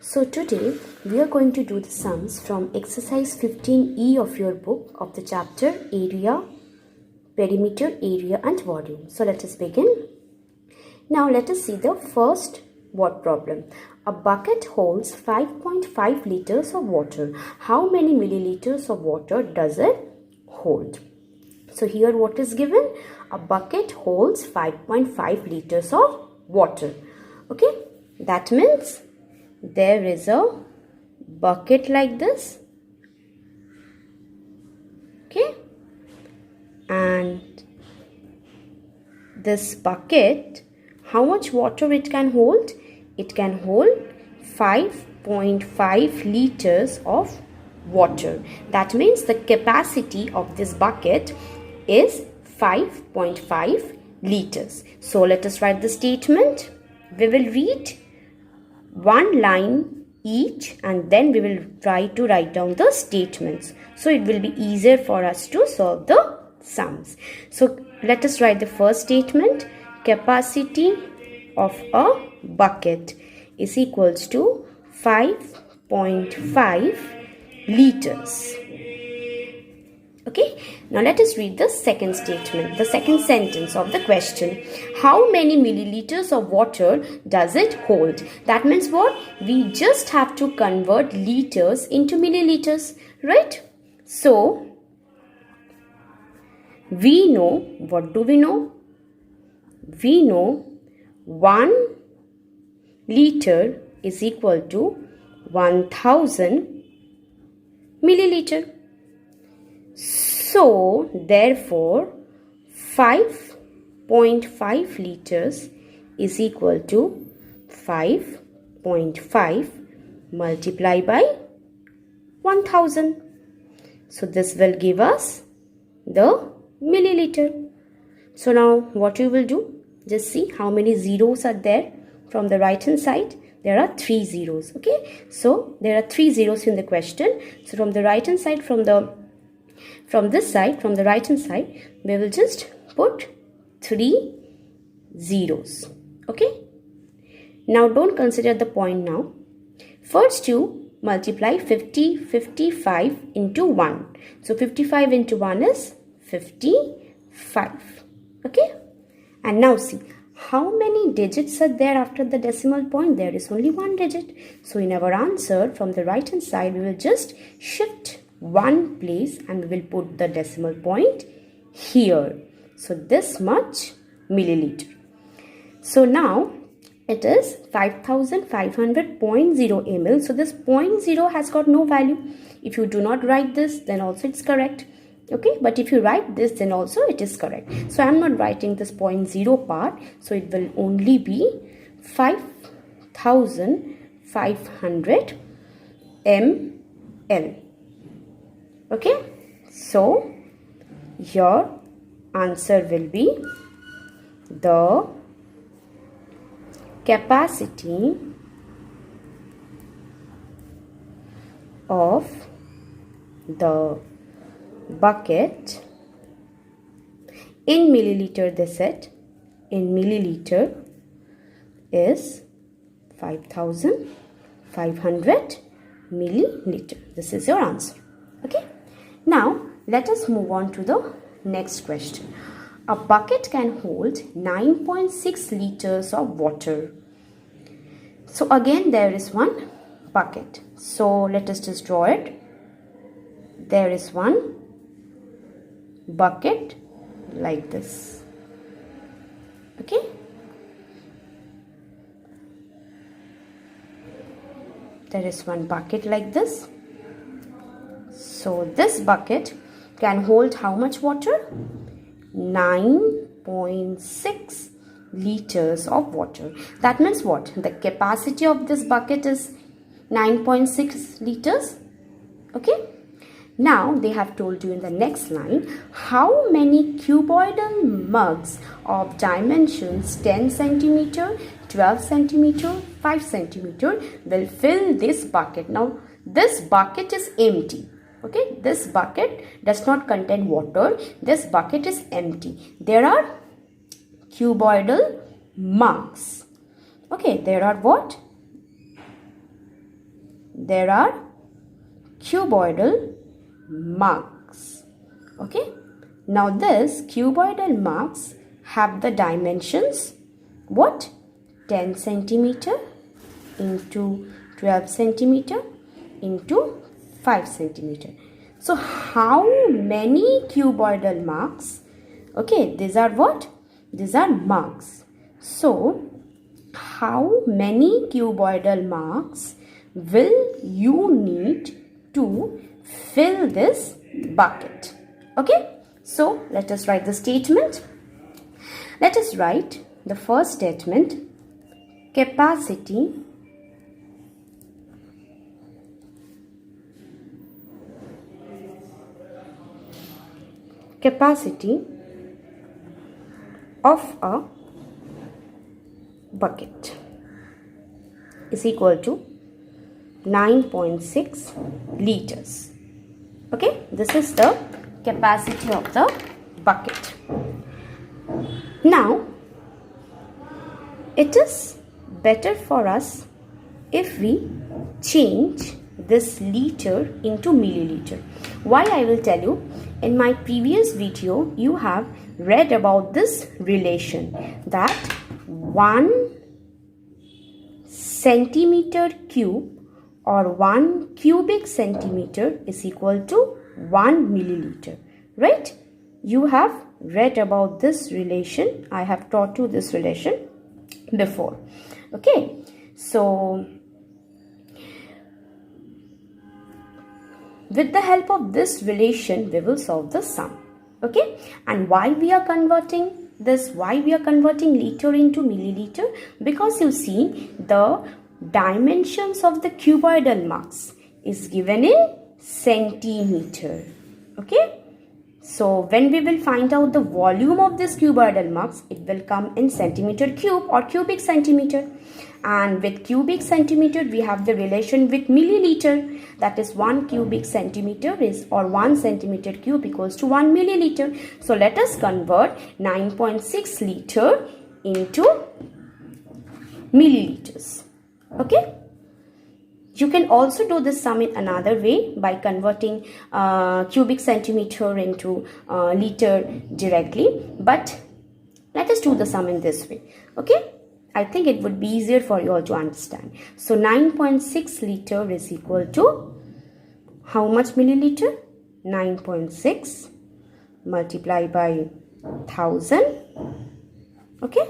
So today we are going to do the sums from exercise 15E of your book of the chapter area, perimeter, area and volume. So let us begin. Now let us see the first word problem. A bucket holds 5.5 liters of water. How many milliliters of water does it hold? So here what is given? A bucket holds 5.5 liters of water. Okay, that means there is a bucket like this. Okay, and this bucket, how much water it can hold? It can hold 5.5 liters of water. That means the capacity of this bucket is 5.5 liters. So let us write the statement. We will read one line each and then we will try to write down the statements. So it will be easier for us to solve the sums. So let us write the first statement. Capacity of a bucket is equals to 5.5 liters. Okay, now let us read the second statement, the second sentence of the question. How many milliliters of water does it hold? That means what? We just have to convert liters into milliliters, right? So, we know, what do we know? We know 1 liter is equal to 1000 milliliter. So, therefore, 5.5 liters is equal to 5.5 multiplied by 1000. So, this will give us the milliliter. So, now what you will do? Just see how many zeros are there from the right hand side. There are 3 zeros. Okay, so there are 3 zeros in the question. So, from the right hand side, from this side, from the right hand side, we will just put 3 zeros. Okay. Now don't consider the point now. First you multiply 55 into 1. So 55 into 1 is 55. Okay. And now see, how many digits are there after the decimal point? There is only 1 digit. So in our answer, from the right hand side, we will just shift 1 place and we will put the decimal point here. So this much milliliter. So now it is 5500.0 ml. So this 0.0 has got no value. If you do not write this, then also it's correct. Okay, but if you write this, then also it is correct. So I am not writing this 0.0 part. So it will only be 5500 ml. Okay, so your answer will be the capacity of the bucket in milliliter. They said in milliliter is 5500 milliliter. This is your answer. Okay. Now, let us move on to the next question. A bucket can hold 9.6 liters of water. So, again, there is one bucket. So, let us just draw it. There is one bucket like this. Okay. There is one bucket like this. So this bucket can hold how much water? 9.6 liters of water. That means what? The capacity of this bucket is 9.6 liters. Okay. Now they have told you in the next line how many cuboidal mugs of dimensions 10 centimeter, 12 centimeter, 5 centimeter will fill this bucket. Now this bucket is empty. Okay, this bucket does not contain water. This bucket is empty. There are cuboidal mugs. Okay, there are what? there are cuboidal mugs. Okay. Now this cuboidal mugs have the dimensions what? 10 centimeter into 12 centimeter into 5 centimeter. So how many cuboidal mugs? Okay, these are what? These are mugs. So how many cuboidal mugs will you need to fill this bucket? Okay, so let us write the statement. Let us write the first statement. Capacity of a bucket is equal to 9.6 liters. Okay, this is the capacity of the bucket. Now, it is better for us if we change this liter into milliliter. Why, I will tell you. In my previous video, you have read about this relation that 1 centimeter cube or 1 cubic centimeter is equal to 1 milliliter, right? You have read about this relation. I have taught you this relation before. Okay, so with the help of this relation, we will solve the sum. Okay, and why we are converting this? Why we are converting liter into milliliter? Because you see, the dimensions of the cuboidal mugs is given in centimeter. Okay, so when we will find out the volume of this cuboidal mugs, it will come in centimeter cube or cubic centimeter. And with cubic centimeter, we have the relation with milliliter. That is 1 cubic centimeter is or 1 centimeter cube equals to 1 milliliter. So let us convert 9.6 liter into milliliters. Okay. You can also do this sum in another way by converting cubic centimeter into liter directly. But let us do the sum in this way. Okay. I think it would be easier for you all to understand. So 9.6 liter is equal to how much milliliter? 9.6 multiplied by 1000. Okay.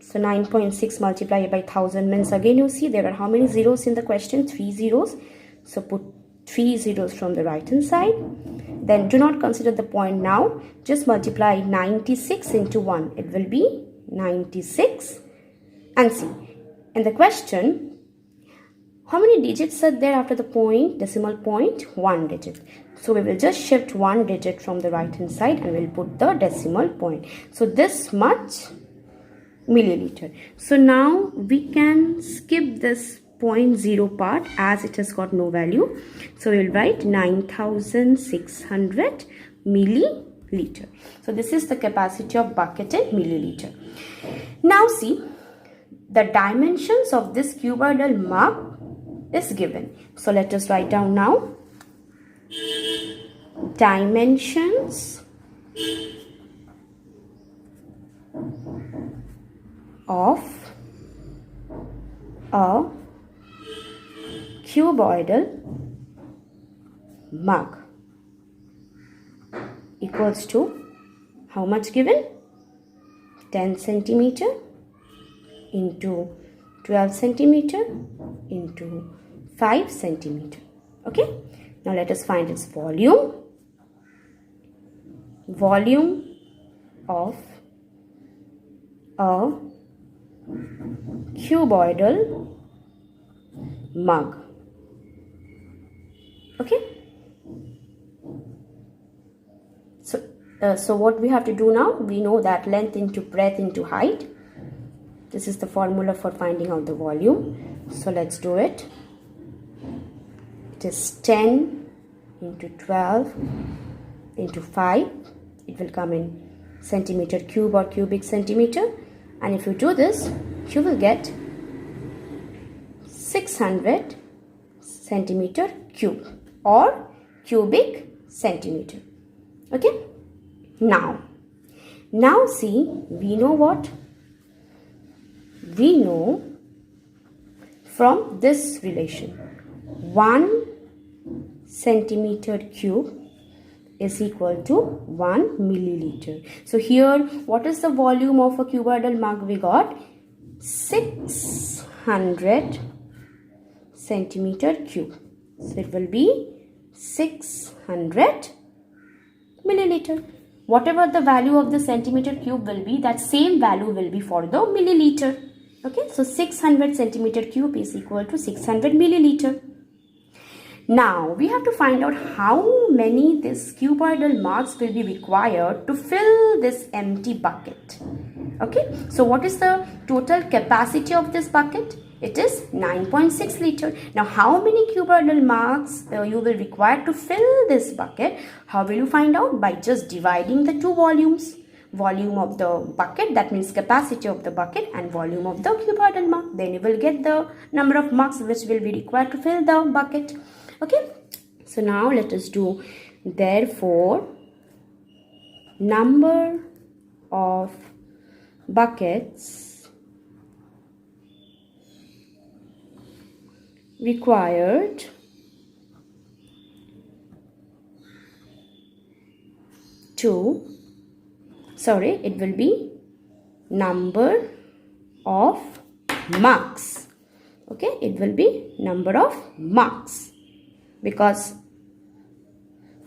So 9.6 multiplied by 1000 means, again you see there are how many zeros in the question? 3 zeros. So put 3 zeros from the right hand side. Then do not consider the point now. Just multiply 96 into 1. It will be 96. And see, in the question, how many digits are there after the point, decimal point? 1 digit. So we will just shift 1 digit from the right hand side and we'll put the decimal point. So this much milliliter. So now we can skip this 0.0 part as it has got no value. So we'll write 9600 milliliter. So this is the capacity of bucket in milliliter. Now see, the dimensions of this cuboidal mug is given. So let us write down now. Dimensions of a cuboidal mug equals to how much given? 10 centimeter into 12 centimeter into 5 centimeter. Okay. Now let us find its volume. Volume of a cuboidal mug. Okay. So what we have to do now? We know that length into breadth into height. This is the formula for finding out the volume. So let's do it. It is 10 into 12 into 5. It will come in centimeter cube or cubic centimeter. And if you do this, you will get 600 centimeter cube or cubic centimeter. Okay. Now see, we know what? We know from this relation 1 centimeter cube is equal to 1 milliliter. So here, what is the volume of a cuboidal mug? We got 600 centimeter cube. So it will be 600 milliliter. Whatever the value of the centimeter cube will be, that same value will be for the milliliter. Okay, so 600 centimeter cube is equal to 600 milliliter. Now we have to find out how many this cuboidal mugs will be required to fill this empty bucket. Okay, so what is the total capacity of this bucket? It is 9.6 liter. Now how many cuboidal mugs you will require to fill this bucket? How will you find out? By just dividing the two volumes. Volume of the bucket, that means capacity of the bucket, and volume of the cuboidal mug. Then you will get the number of mugs which will be required to fill the bucket. Okay, so now let us do, therefore, number of buckets required to, it will be number of mugs. Okay, it will be number of mugs, because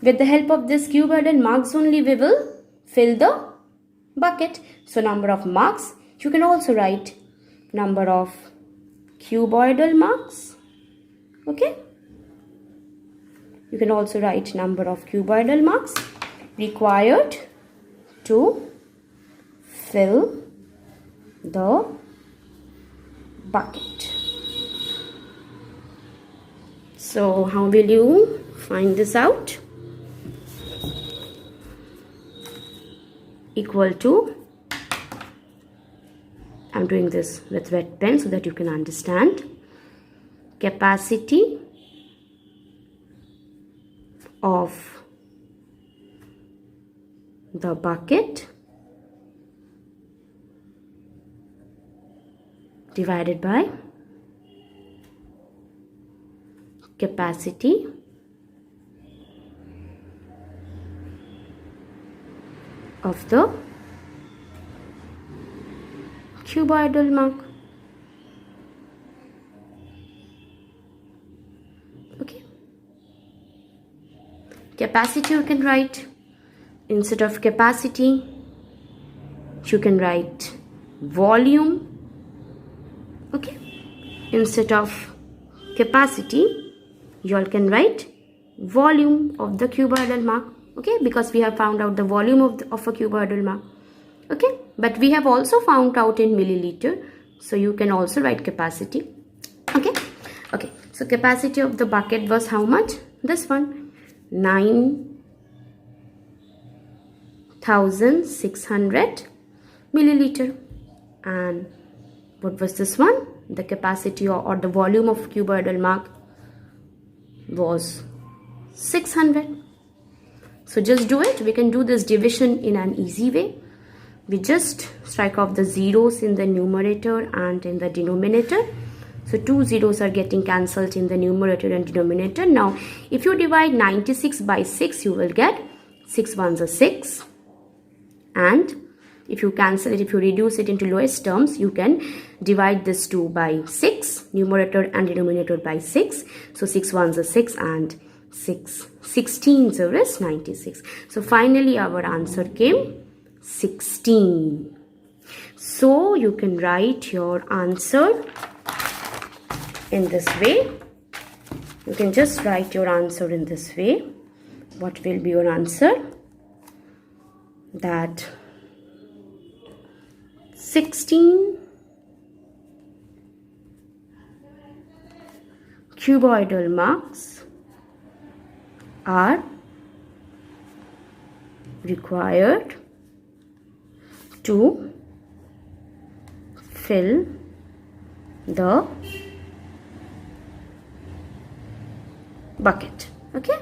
with the help of this cuboidal mugs only we will fill the bucket. So number of mugs, you can also write number of cuboidal mugs. Okay, you can also write number of cuboidal mugs required to fill the bucket. So how will you find this out? Equal to, I'm doing this with wet pen so that you can understand, capacity of the bucket divided by capacity of the cuboidal mug. Okay, capacity you can write, instead of capacity you can write volume. Okay, instead of capacity you all can write volume of the cuboidal mug. Okay, because we have found out the volume of a cuboidal mug. Okay, but we have also found out in milliliter, so you can also write capacity. Okay, so capacity of the bucket was how much? This one, 9,600 milliliter. And what was this one? The capacity or the volume of cuboidal mug was 600. So just do it. We can do this division in an easy way. We just strike off the zeros in the numerator and in the denominator. So two zeros are getting cancelled in the numerator and denominator. Now if you divide 96 by 6, you will get 6 ones are 6. And if you cancel it, if you reduce it into lowest terms, you can divide this 2 by 6, numerator and denominator by 6. So 6 ones are 6 and 16 is 96. So finally our answer came 16. So you can write your answer in this way. You can just write your answer in this way. What will be your answer? That 16 cuboidal mugs are required to fill the bucket. Okay.